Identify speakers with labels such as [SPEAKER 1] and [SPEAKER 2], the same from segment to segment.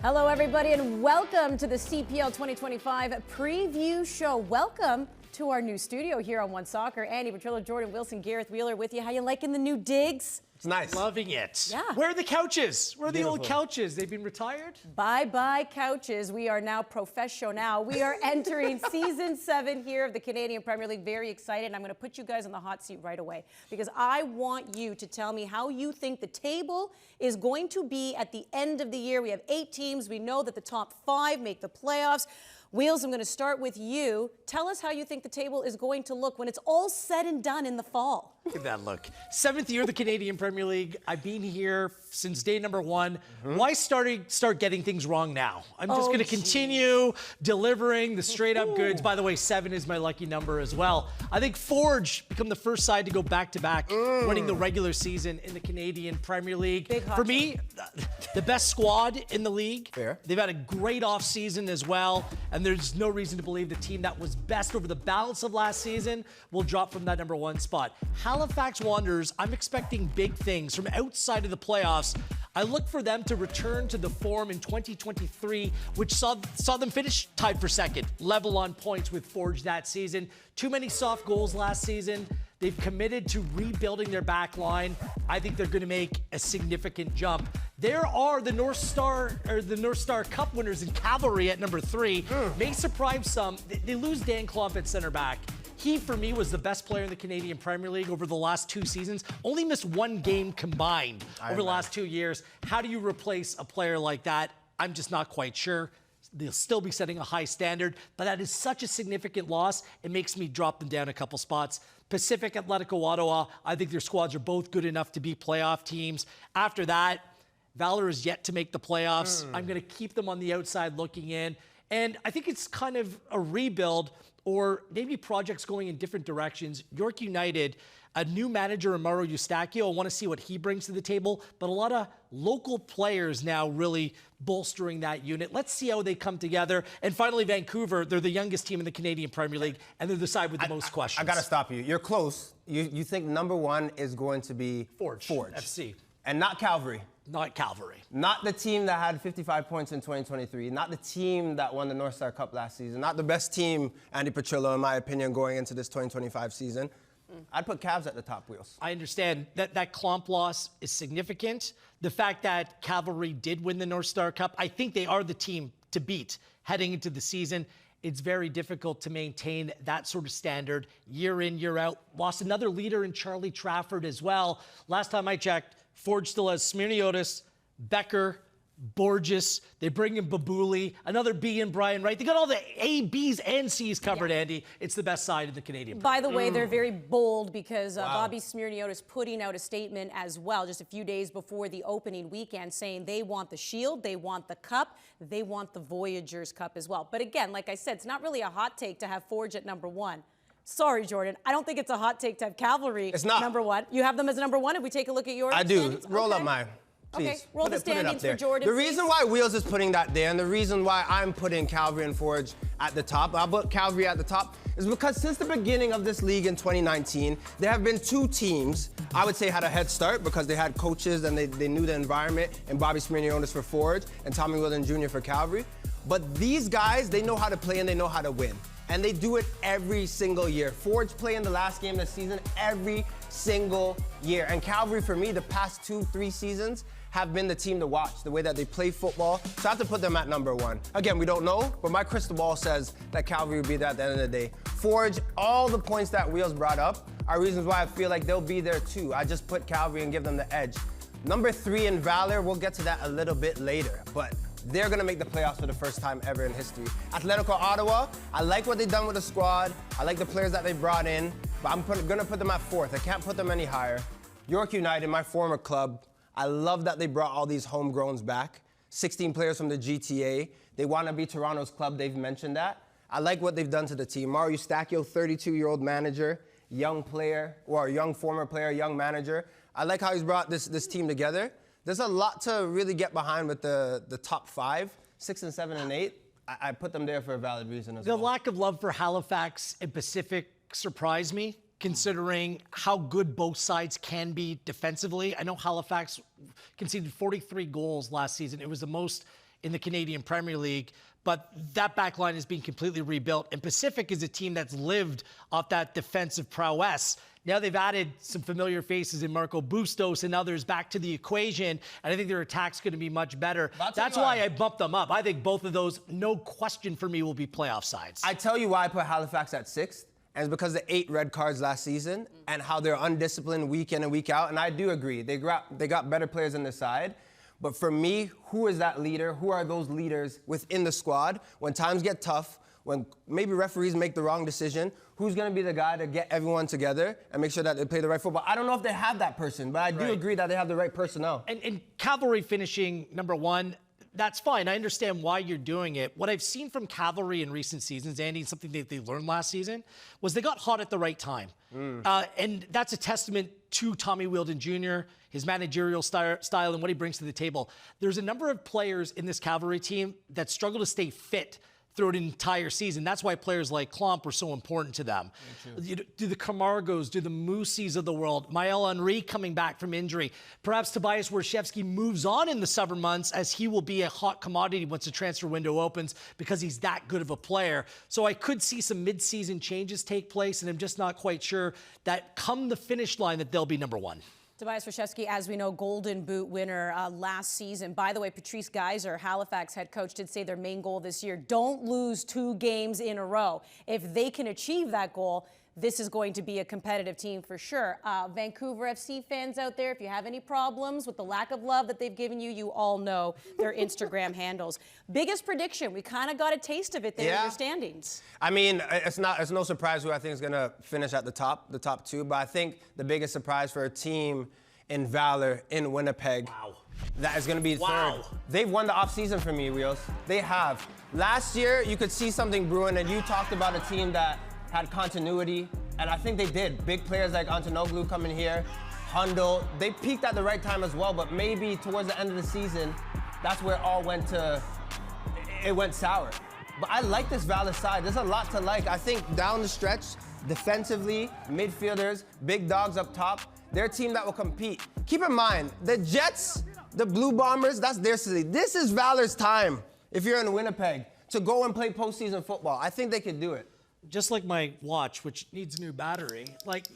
[SPEAKER 1] Hello, everybody, and welcome to the CPL 2025 preview show. Welcome to our new studio here on One Soccer. Andy Petrillo, Jordan Wilson, Gareth Wheeler with you. How you liking the new digs?
[SPEAKER 2] It's nice.
[SPEAKER 3] Loving it.
[SPEAKER 1] Yeah.
[SPEAKER 3] Where are the couches? Where are the old couches? They've been retired?
[SPEAKER 1] Bye-bye couches. We are now professional. We are entering season 7 here of the Canadian Premier League. Very excited. And I'm going to put you guys on the hot seat right away because I want you to tell me how you think the table is going to be at the end of the year. We have 8 teams. We know that the top 5 make the playoffs. Wheels, I'm going to start with you. Tell us how you think the table is going to look when it's all said and done in the fall.
[SPEAKER 3] Look at that look. 7th year of the Canadian Premier League. I've been here since day number 1. Why start getting things wrong now? I'm just going to continue delivering the straight-up goods. By the way, 7 is my lucky number as well. I think Forge become the first side to go back-to-back, winning the regular season in the Canadian Premier League. For me, the best squad in the league.
[SPEAKER 2] Fair.
[SPEAKER 3] They've had a great offseason as well, and there's no reason to believe the team that was best over the balance of last season will drop from that number 1 spot. Halifax Wanderers, I'm expecting big things from outside of the playoffs. I look for them to return to the form in 2023, which saw them finish tied for 2nd, level on points with Forge that season. Too many soft goals last season. They've committed to rebuilding their back line. I think they're going to make a significant jump. There are the North Star Cup winners in Cavalry at number 3. May surprise some. They lose Dan Klopp at center back. He, for me, was the best player in the Canadian Premier League over the last 2 seasons. Only missed 1 game combined over the last 2 years. How do you replace a player like that? I'm just not quite sure. They'll still be setting a high standard, but that is such a significant loss. It makes me drop them down a couple spots. Pacific Atletico Ottawa, I think their squads are both good enough to be playoff teams. After that, Valour is yet to make the playoffs. I'm going to keep them on the outside looking in. And I think it's kind of a rebuild or maybe projects going in different directions. York United, a new manager, Mauro Eustachio, I want to see what he brings to the table, but a lot of local players now really bolstering that unit. Let's see how they come together. And finally, Vancouver, they're the youngest team in the Canadian Premier League, and they're the side with the most questions.
[SPEAKER 2] I got to stop you. You're close. You think number 1 is going to be
[SPEAKER 3] Forge FC.
[SPEAKER 2] And not Cavalry.
[SPEAKER 3] Not Cavalry.
[SPEAKER 2] Not the team that had 55 points in 2023. Not the team that won the North Star Cup last season. Not the best team, Andy Petrillo, in my opinion, going into this 2025 season. I'd put Cavs at the top, Wheels.
[SPEAKER 3] I understand that Klomp loss is significant. The fact that Cavalry did win the North Star Cup, I think they are the team to beat heading into the season. It's very difficult to maintain that sort of standard year in, year out. Lost another leader in Charlie Trafford as well. Last time I checked, Forge still has Smirniotis, Becker, Borges. They bring in Babuli, another B in Brian Wright. They got all the A, Bs, and Cs covered, Andy. It's the best side of the Canadian.
[SPEAKER 1] By the way, they're very bold because Bobby Smirniotis putting out a statement as well just a few days before the opening weekend saying they want the Shield, they want the Cup, they want the Voyageurs Cup as well. But again, like I said, it's not really a hot take to have Forge at number 1. Sorry, Jordan. I don't think it's a hot take to have Cavalry number 1. You have them as number 1 if we take a look at yours?
[SPEAKER 2] I do. Roll up mine. Please.
[SPEAKER 1] Okay, roll the standings for Jordan.
[SPEAKER 2] The reason why Wheels is putting that there and the reason why I'm putting Cavalry and Forge at the top, I'll put Cavalry at the top, is because since the beginning of this league in 2019, there have been 2 teams I would say had a head start because they had coaches and they knew the environment, and Bobby Smirniotis for Forge and Tommy Wheeldon Jr. for Cavalry. But these guys, they know how to play and they know how to win. And they do it every single year. Forge play in the last game of the season every single year. And Cavalry, for me, the past 2-3 seasons have been the team to watch, the way that they play football. So I have to put them at number 1. Again, we don't know, but my crystal ball says that Cavalry will be there at the end of the day. Forge, all the points that Wheels brought up are reasons why I feel like they'll be there too. I just put Cavalry and give them the edge. Number 3 in Valour, we'll get to that a little bit later, but they're going to make the playoffs for the first time ever in history. Atletico Ottawa, I like what they've done with the squad. I like the players that they brought in, but I'm going to put them at 4th. I can't put them any higher. York United, my former club, I love that they brought all these homegrowns back. 16 players from the GTA. They want to be Toronto's club. They've mentioned that. I like what they've done to the team. Mauro Eustachio, 32-year-old manager, young player, or young former player, young manager. I like how he's brought this team together. There's a lot to really get behind with the top 5, 6 and 7 and 8. I put them there for a valid reason as well.
[SPEAKER 3] The lack of love for Halifax and Pacific surprised me, considering how good both sides can be defensively. I know Halifax conceded 43 goals last season. It was the most in the Canadian Premier League. But that back line is being completely rebuilt. And Pacific is a team that's lived off that defensive prowess. Now they've added some familiar faces in Marco Bustos and others back to the equation, and I think their attack's going to be much better. That's why I bumped them up. I think both of those, no question for me, will be playoff sides.
[SPEAKER 2] I tell you why I put Halifax at 6th, and it's because of the 8 red cards last season and how they're undisciplined week in and week out. And I do agree, they got better players on their side. But for me, who is that leader? Who are those leaders within the squad when times get tough? When maybe referees make the wrong decision, who's going to be the guy to get everyone together and make sure that they play the right football? I don't know if they have that person, but I do agree that they have the right personnel.
[SPEAKER 3] And Cavalry finishing number 1, that's fine. I understand why you're doing it. What I've seen from Cavalry in recent seasons, Andy, something that they learned last season, was they got hot at the right time. And that's a testament to Tommy Wheeldon Jr., his managerial style and what he brings to the table. There's a number of players in this Cavalry team that struggle to stay fit throughout an entire season. That's why players like Klomp were so important to them. Do the Camargos, do the Moosies of the world, Maël Henry coming back from injury. Perhaps Tobias Warshevsky moves on in the summer months as he will be a hot commodity once the transfer window opens because he's that good of a player. So I could see some mid-season changes take place, and I'm just not quite sure that come the finish line that they'll be number 1.
[SPEAKER 1] Tobias Warshevsky, as we know, Golden Boot winner last season. By the way, Patrice Geyser, Halifax head coach, did say their main goal this year, don't lose 2 games in a row. If they can achieve that goal, this is going to be a competitive team for sure. Vancouver FC fans out there, if you have any problems with the lack of love that they've given you, you all know their Instagram handles. Biggest prediction, we kind of got a taste of it there in your standings.
[SPEAKER 2] I mean, it's no surprise who I think is going to finish at the top 2, but I think the biggest surprise for a team in Valour, in Winnipeg, that is going to be third. They've won the offseason for me, Wheels. They have. Last year, you could see something brewing, and you talked about a team that had continuity, and I think they did. Big players like Antonoglu coming here, Hundle, they peaked at the right time as well, but maybe towards the end of the season, that's where it all went sour. But I like this Valour side. There's a lot to like. I think down the stretch, defensively, midfielders, big dogs up top, they're a team that will compete. Keep in mind, the Jets, the Blue Bombers, that's their city. This is Valour's time, if you're in Winnipeg, to go and play postseason football. I think they can do it.
[SPEAKER 3] Just like my watch, which needs a new battery, like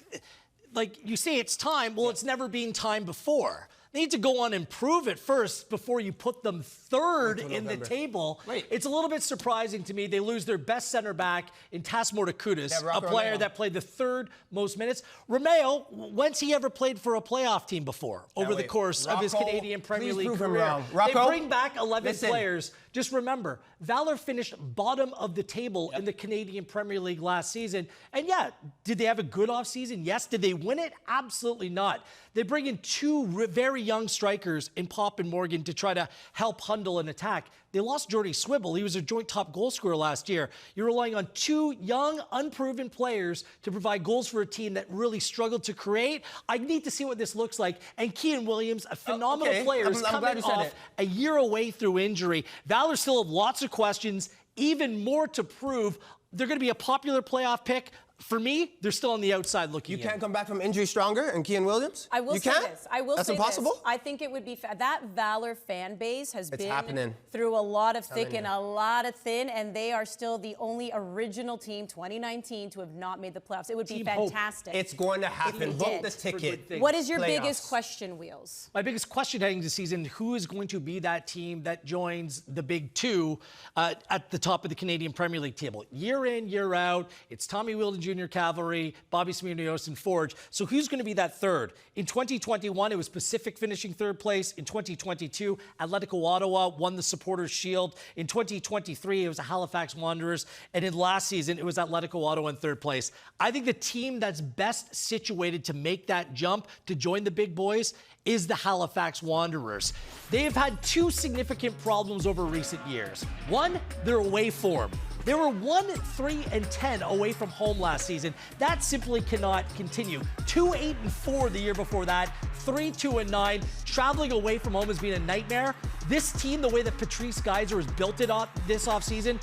[SPEAKER 3] you say it's time, well, it's never been time before. They need to go on and prove it first before you put them third in the table. It's a little bit surprising to me. They lose their best center back in Tasmor Takutis, a player that played the 3rd most minutes. Romeo, when's he ever played for a playoff team before over the course of his Canadian Premier League career? They bring back 11 players. Just remember, Valour finished bottom of the table in the Canadian Premier League last season. And yeah, did they have a good offseason? Yes. Did they win it? Absolutely not. They bring in 2 very young strikers in Pop and Morgan to try to help Hundle and attack. They lost Jordy Swibble. He was a joint top goal scorer last year. You're relying on 2 young, unproven players to provide goals for a team that really struggled to create. I need to see what this looks like. And Kean Williams, a phenomenal player, is coming off a year away through injury. Valour still have lots of questions, even more to prove. They're going to be a popular playoff pick. For me, they're still on the outside looking in.
[SPEAKER 2] You can't come back from injury stronger and Kean Williams?
[SPEAKER 1] I will say this. I will say this.
[SPEAKER 2] That's impossible?
[SPEAKER 1] I think it would be that Valour fan base has been through a lot of thick and a lot of thin, and they are still the only original team, 2019, to have not made the playoffs. It would be fantastic.
[SPEAKER 2] It's going to happen. Book the ticket.
[SPEAKER 1] What is your biggest question, Wheels?
[SPEAKER 3] My biggest question heading into the season, who is going to be that team that joins the big 2 at the top of the Canadian Premier League table? Year in, year out, it's Tommy Wheeldon Jr. Cavalry, Bobby Smirnios, and Forge. So who's going to be that third? In 2021, it was Pacific finishing 3rd place. In 2022, Atletico Ottawa won the Supporters' Shield. In 2023, it was the Halifax Wanderers. And in last season, it was Atletico Ottawa in 3rd place. I think the team that's best situated to make that jump to join the big boys is the Halifax Wanderers. They have had 2 significant problems over recent years. One, their away form. They were 1-3-10 away from home last season. That simply cannot continue. 2-8-4 the year before that, 3-2-9. Traveling away from home has been a nightmare. This team, the way that Patrice Geyser has built it up this offseason,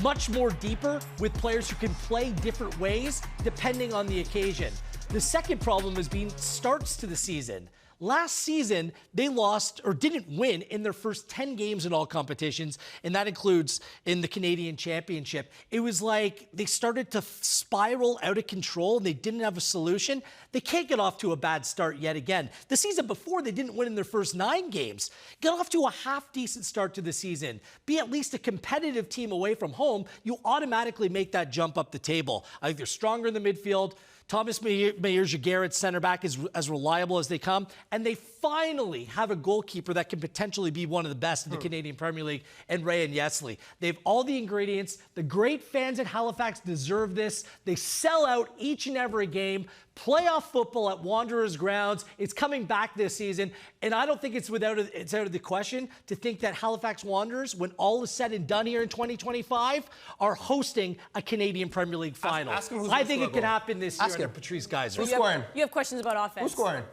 [SPEAKER 3] much more deeper with players who can play different ways depending on the occasion. The second problem has been starts to the season. Last season, they lost or didn't win in their first 10 games in all competitions, and that includes in the Canadian Championship. It was like they started to spiral out of control, and they didn't have a solution. They can't get off to a bad start yet again. The season before, they didn't win in their first 9 games. Get off to a half-decent start to the season. Be at least a competitive team away from home. You automatically make that jump up the table. I think they're stronger in the midfield. Thomas Meyer-Jaguar, center back, is as reliable as they come. And they finally have a goalkeeper that can potentially be one of the best in the Canadian Premier League, and Ryan Yesley. They have all the ingredients. The great fans at Halifax deserve this. They sell out each and every game. Playoff football at Wanderers grounds. It's coming back this season. And I don't think it's out of the question to think that Halifax Wanderers, when all is said and done here in 2025, are hosting a Canadian Premier League final. I think it could happen this year under Patrice Geyser.
[SPEAKER 2] Who's scoring?
[SPEAKER 1] You have questions about offense.
[SPEAKER 2] Who's scoring?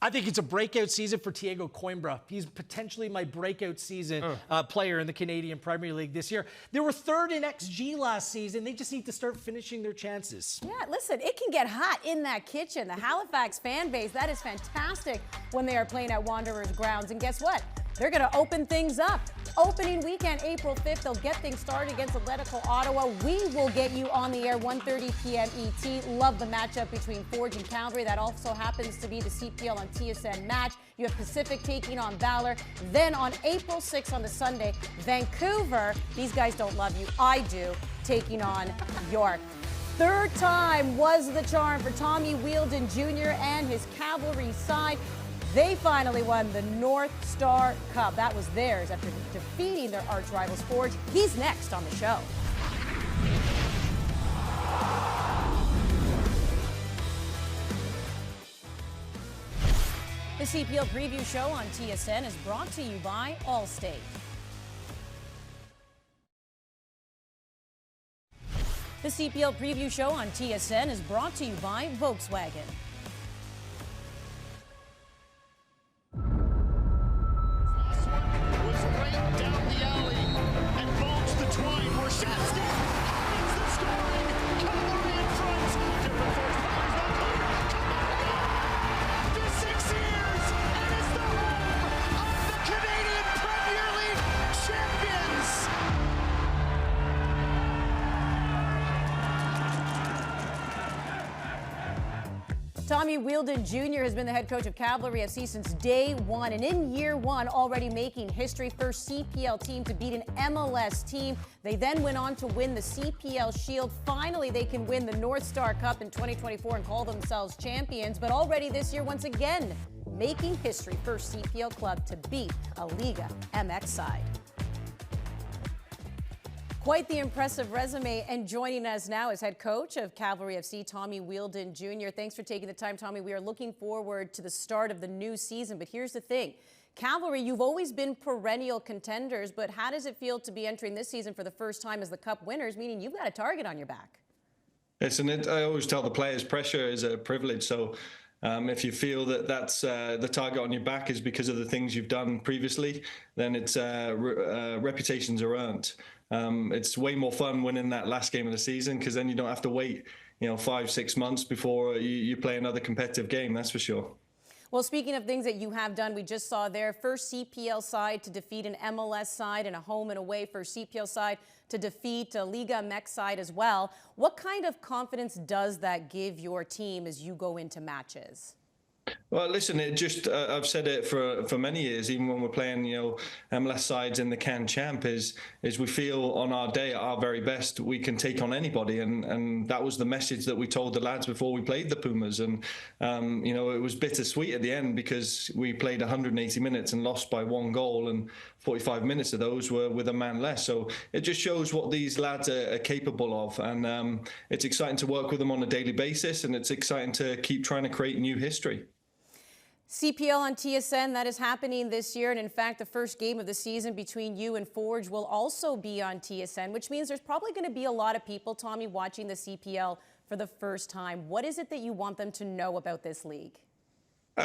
[SPEAKER 3] I think it's a breakout season for Thiago Coimbra. He's potentially my breakout season player in the Canadian Premier League this year. They were 3rd in XG last season. They just need to start finishing their chances.
[SPEAKER 1] Yeah, listen, it can get hot in that kitchen. The Halifax fan base, that is fantastic when they are playing at Wanderers grounds. And guess what? They're going to open things up. Opening weekend, April 5th, they'll get things started against Atletico Ottawa. We will get you on the air 1:30 p.m. ET. Love the matchup between Forge and Calgary. That also happens to be the CPL on TSN match. You have Pacific taking on Valour. Then on April 6th on the Sunday, Vancouver, these guys don't love you, I do, taking on York. 3rd time was the charm for Tommy Wheeldon Jr. and his Cavalry side. They finally won the North Star Cup. That was theirs after defeating their arch rivals Forge. He's next on the show. The CPL Preview Show on TSN is brought to you by Allstate. The CPL Preview Show on TSN is brought to you by Volkswagen. Tommy Wheeldon Jr. has been the head coach of Cavalry FC since day one, and in year one already making history. First CPL team to beat an MLS team. They then went on to win the CPL Shield. Finally, they can win the North Star Cup in 2024 and call themselves champions. But already this year, once again, making history. First CPL club to beat a Liga MX side. Quite the impressive resume, and joining us now is head coach of Cavalry FC, Tommy Wheeldon Jr. Thanks for taking the time, Tommy. We are looking forward to the start of the new season, but here's the thing. Cavalry, you've always been perennial contenders, but how does it feel to be entering this season for the first time as the Cup winners, meaning you've got a target on your back?
[SPEAKER 4] Listen, I always tell the players pressure is a privilege, so if you feel that that's the target on your back is because of the things you've done previously, then it's reputations are earned. It's way more fun winning that last game of the season because then you don't have to wait, 5-6 months before you play another competitive game. That's for sure.
[SPEAKER 1] Well, speaking of things that you have done, we just saw their first CPL side to defeat an MLS side and a home and away for CPL side to defeat a Liga MX side as well. What kind of confidence does that give your team as you go into matches?
[SPEAKER 4] Well, listen, it just I've said it for many years, even when we're playing, MLS sides in the Can Champ, is we feel on our day, at our very best, we can take on anybody, and that was the message that we told the lads before we played the Pumas, and it was bittersweet at the end because we played 180 minutes and lost by 1 goal, and 45 minutes of those were with a man less. So it just shows what these lads are capable of, and it's exciting to work with them on a daily basis, and it's exciting to keep trying to create new history.
[SPEAKER 1] CPL on TSN, that is happening this year. And in fact, the first game of the season between you and Forge will also be on TSN, which means there's probably going to be a lot of people, Tommy, watching the CPL for the first time. What is it that you want them to know about this league?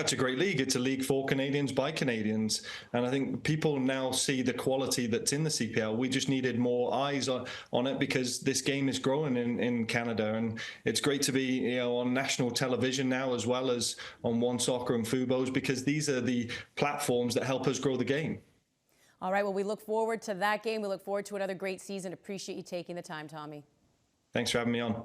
[SPEAKER 4] It's a great league. It's a league for Canadians by Canadians. And I think people now see the quality that's in the CPL. We just needed more eyes on it because this game is growing in Canada. And it's great to be on national television now as well as on One Soccer and Fubos, because these are the platforms that help us grow the game.
[SPEAKER 1] All right, well, we look forward to that game. We look forward to another great season. Appreciate you taking the time, Tommy.
[SPEAKER 4] Thanks for having me on.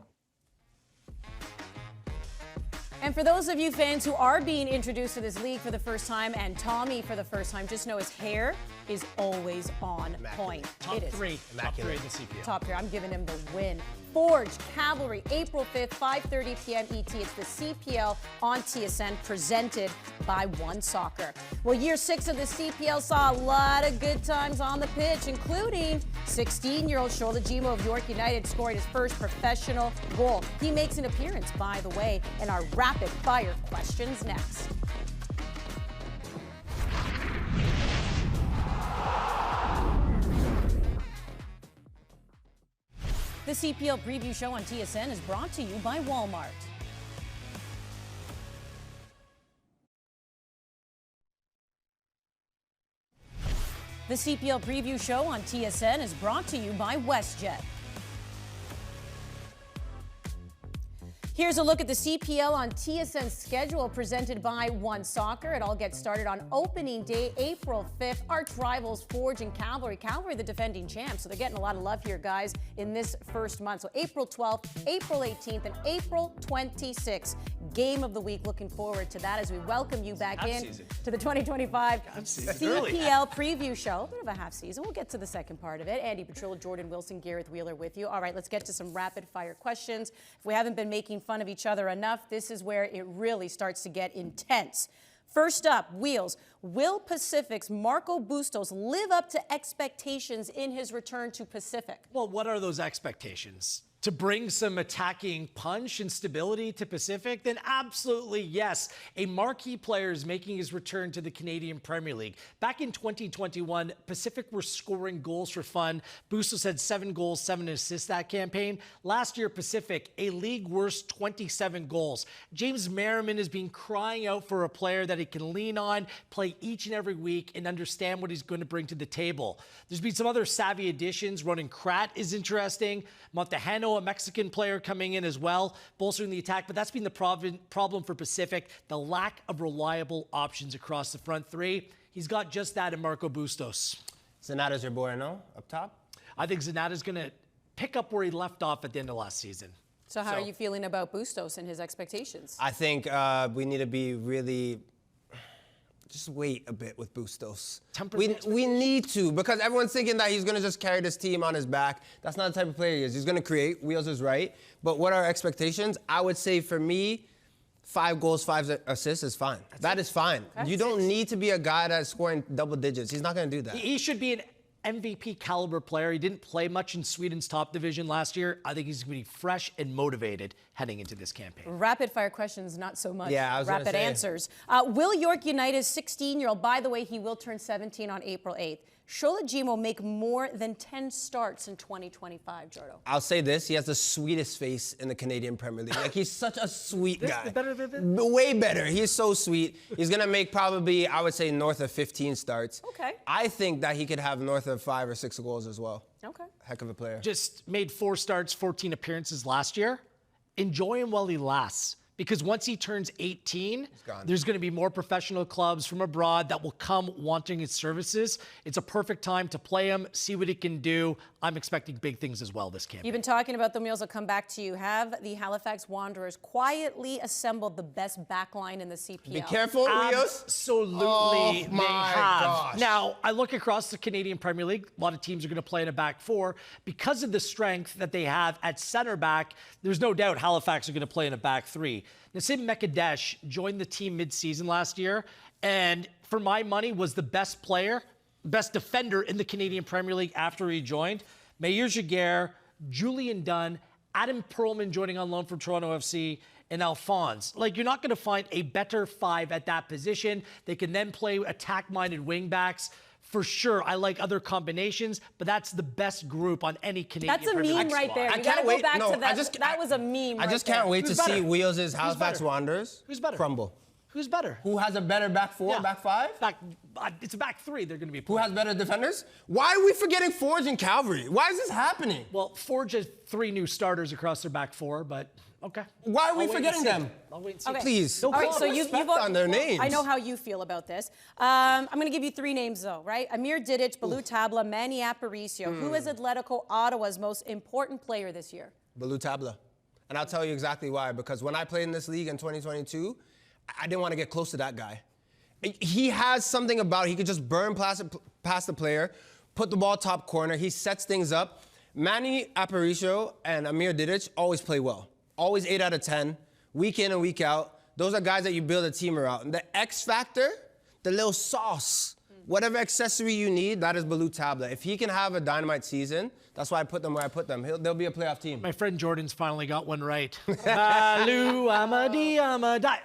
[SPEAKER 1] And for those of you fans who are being introduced to this league for the first time, and Tommy for the first time, just know his hair is always on point.
[SPEAKER 3] Top three in the CPL.
[SPEAKER 1] Top three. I'm giving him the win. Forge, Cavalry, April 5th, 5:30 p.m. ET. It's the CPL on TSN, presented by One Soccer. Well, year 6 of the CPL saw a lot of good times on the pitch, including 16-year-old Shola Jimo of York United scoring his first professional goal. He makes an appearance, by the way, in our rapid-fire questions next. The CPL preview show on TSN is brought to you by Walmart. The CPL preview show on TSN is brought to you by WestJet. Here's a look at the CPL on TSN's schedule presented by One Soccer. It all gets started on opening day, April 5th. Arch rivals Forge and Cavalry. Cavalry, the defending champs, so they're getting a lot of love here, guys, in this first month. So April 12th, April 18th, and April 26th. Game of the week. Looking forward to that as we welcome you back to the 2025 CPL preview show. A bit of a half season. We'll get to the second part of it. Andy Petrillo, Jordan Wilson, Gareth Wheeler with you. All right, let's get to some rapid fire questions. If we haven't been making fun of each other enough, this is where it really starts to get intense. First up, Wheels. Will Pacific's Marco Bustos live up to expectations in his return to Pacific?
[SPEAKER 3] Well, what are those expectations? To bring some attacking punch and stability to Pacific? Then absolutely yes. A marquee player is making his return to the Canadian Premier League. Back in 2021, Pacific were scoring goals for fun. Bustos had 7 goals, 7 assists that campaign. Last year, Pacific, a league worst 27 goals. James Merriman has been crying out for a player that he can lean on, play each and every week, and understand what he's going to bring to the table. There's been some other savvy additions. Ronan Krat is interesting. Montejano, a Mexican player, coming in as well, bolstering the attack. But that's been the problem for Pacific, the lack of reliable options across the front three. He's got just that in Marco Bustos.
[SPEAKER 2] Zanata's your boy, no? Up top?
[SPEAKER 3] I think Zanata's going to pick up where he left off at the end of last season.
[SPEAKER 1] So how are you feeling about Bustos and his expectations?
[SPEAKER 2] I think we need to be really... just wait a bit with Bustos. We need to, because everyone's thinking that he's going to just carry this team on his back. That's not the type of player he is. He's going to create. Wheels is right. But what are expectations? I would say for me, 5 goals, 5 assists is fine. That is fine. You don't need to be a guy that's scoring double digits. He's not going to do that.
[SPEAKER 3] He should be an MVP caliber player. He didn't play much in Sweden's top division last year. I think he's going to be fresh and motivated heading into this campaign.
[SPEAKER 1] Rapid fire questions, not so much.
[SPEAKER 2] Yeah, I was
[SPEAKER 1] rapid answers. Will York United's 16-year-old, by the way, he will turn 17 on April 8th. Shola Jimo make more than 10 starts in 2025, Jordo?
[SPEAKER 2] I'll say this, he has the sweetest face in the Canadian Premier League. Like, he's such a sweet guy. Way better. He's so sweet. He's going to make probably, I would say, north of 15 starts.
[SPEAKER 1] Okay.
[SPEAKER 2] I think that he could have north of 5 or 6 goals as well.
[SPEAKER 1] Okay.
[SPEAKER 2] Heck of a player.
[SPEAKER 3] Just made 4 starts, 14 appearances last year. Enjoy him while he lasts. Because once he turns 18, there's going to be more professional clubs from abroad that will come wanting his services. It's a perfect time to play him, see what he can do. I'm expecting big things as well this campaign.
[SPEAKER 1] You've been talking about them, Wheels. I'll come back to you. Have the Halifax Wanderers quietly assembled the best backline in the CPL?
[SPEAKER 2] Be careful, Wheels.
[SPEAKER 3] Absolutely,
[SPEAKER 2] they have. Gosh.
[SPEAKER 3] Now, I look across the Canadian Premier League. A lot of teams are going to play in a back 4. Because of the strength that they have at center back, there's no doubt Halifax are going to play in a back 3. Nassim Mekadesh joined the team mid-season last year, and for my money was the best player, best defender in the Canadian Premier League after he joined. Meir Jaguar, Julian Dunn, Adam Perlman joining on loan from Toronto FC, and Alphonse. Like, you're not going to find a better 5 at that position. They can then play attack-minded wing-backs. For sure, I like other combinations, but that's the best group on any Canadian
[SPEAKER 1] That's a meme right there.
[SPEAKER 2] I
[SPEAKER 1] We gotta
[SPEAKER 2] can't wait.
[SPEAKER 1] go back
[SPEAKER 2] No,
[SPEAKER 1] to that. That was a meme.
[SPEAKER 2] I just can't wait to see Wheels' Halifax
[SPEAKER 3] better?
[SPEAKER 2] Wanderers
[SPEAKER 3] Who's better?
[SPEAKER 2] crumble.
[SPEAKER 3] Who's better?
[SPEAKER 2] Who has a better back four, back five?
[SPEAKER 3] It's a back three. They're going to be
[SPEAKER 2] Who
[SPEAKER 3] playing.
[SPEAKER 2] has better defenders? Why are we forgetting Forge and Calvary? Why is this happening?
[SPEAKER 3] Well, Forge has 3 new starters across their back four, but okay.
[SPEAKER 2] Why are we
[SPEAKER 3] I'll wait
[SPEAKER 2] forgetting
[SPEAKER 3] and see.
[SPEAKER 2] them?
[SPEAKER 3] I'll wait and see.
[SPEAKER 1] Okay.
[SPEAKER 2] Please.
[SPEAKER 1] All right, so
[SPEAKER 2] Respect
[SPEAKER 1] you've
[SPEAKER 2] on their names.
[SPEAKER 1] I know how you feel about this. I'm going to give you 3 names, though, right? Amir Didic, Balou Tabla, Manny Aparicio. Who is Atletico Ottawa's most important player this year?
[SPEAKER 2] Balou Tabla. And I'll tell you exactly why. Because when I played in this league in 2022, I didn't want to get close to that guy. He has something about he could just burn past the player, put the ball top corner. He sets things up. Manny Aparicio and Amir Didic always play well. Always 8 out of 10, week in and week out. Those are guys that you build a team around. And the X factor, the little sauce, whatever accessory you need, that is Balou Tabla. If he can have a dynamite season, that's why I put them where I put them. They'll be a playoff team.
[SPEAKER 3] My friend Jordan's finally got one right. Balou Amadi.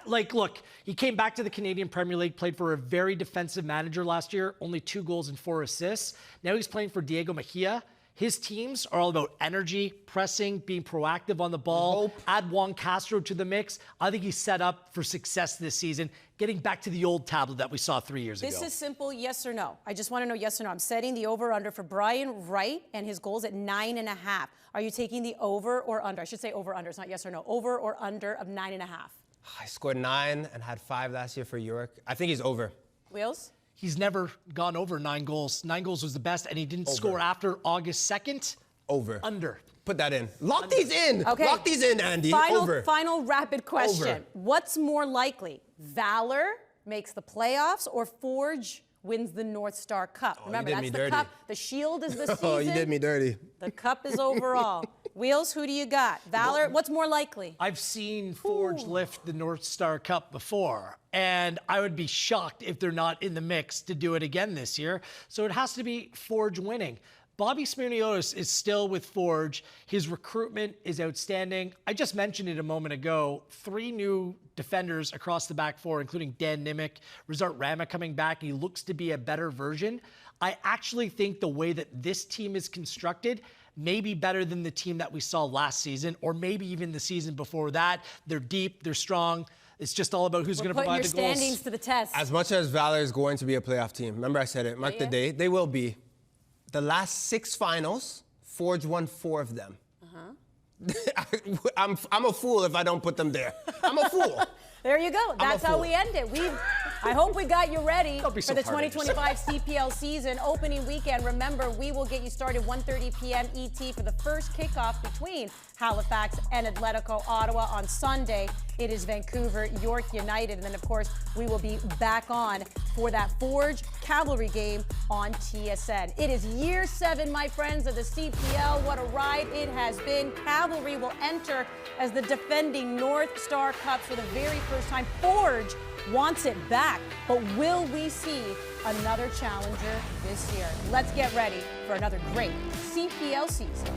[SPEAKER 3] Like, look, he came back to the Canadian Premier League, played for a very defensive manager last year, only 2 goals and 4 assists. Now he's playing for Diego Mejia. His teams are all about energy, pressing, being proactive on the ball. Add Juan Castro to the mix. I think he's set up for success this season, getting back to the old tablet that we saw 3 years ago.
[SPEAKER 1] This is simple, yes or no. I just want to know yes or no. I'm setting the over-under for Brian Wright and his goals at 9.5. Are you taking the over or under? I should say over-under. It's not yes or no. Over or under of 9.5.
[SPEAKER 2] I scored 9 and had 5 last year for York. I think he's over.
[SPEAKER 1] Wheels?
[SPEAKER 3] He's never gone over 9 goals. 9 goals was the best, and he didn't score after August 2nd.
[SPEAKER 2] Over.
[SPEAKER 3] Under.
[SPEAKER 2] Put that in. Lock these in.
[SPEAKER 1] Okay.
[SPEAKER 2] Lock these in, Andy. Over.
[SPEAKER 1] Final rapid question.
[SPEAKER 2] Over.
[SPEAKER 1] What's more likely? Valour makes the playoffs or Forge wins the North Star Cup? Remember,
[SPEAKER 2] you did
[SPEAKER 1] that's
[SPEAKER 2] me
[SPEAKER 1] the
[SPEAKER 2] dirty.
[SPEAKER 1] cup. The shield is the season.
[SPEAKER 2] Oh, you did me dirty.
[SPEAKER 1] The cup is overall. Wheels, who do you got? Valour, what's more likely?
[SPEAKER 3] I've seen Forge lift the North Star Cup before, and I would be shocked if they're not in the mix to do it again this year. So it has to be Forge winning. Bobby Smirniotis is still with Forge. His recruitment is outstanding. I just mentioned it a moment ago. 3 new defenders across the back four, including Dan Nimick, Rizart Rama coming back. He looks to be a better version. I actually think the way that this team is constructed may be better than the team that we saw last season, or maybe even the season before that. They're deep, they're strong. It's just all about who's going to provide the goals.
[SPEAKER 1] Putting your standings to the test.
[SPEAKER 2] As much as Valour is going to be a playoff team, remember I said it, mark the day, they will be. The last 6 finals, Forge won 4 of them. I'm a fool if I don't put them there. I'm a fool.
[SPEAKER 1] There you go. That's how we end it. I hope we got you ready
[SPEAKER 3] Don't be so
[SPEAKER 1] for the
[SPEAKER 3] hard on
[SPEAKER 1] 2025 CPL season opening weekend. Remember, we will get you started 1:30 p.m. ET for the first kickoff between Halifax and Atletico Ottawa on Sunday. It is Vancouver, York United. And then, of course, we will be back on for that Forge Cavalry game on TSN. It is year 7, my friends, of the CPL. What a ride it has been. Cavalry will enter as the defending North Star Cup for the very first time. Forge wants it back, but will we see another challenger this year? Let's get ready for another great CPL season.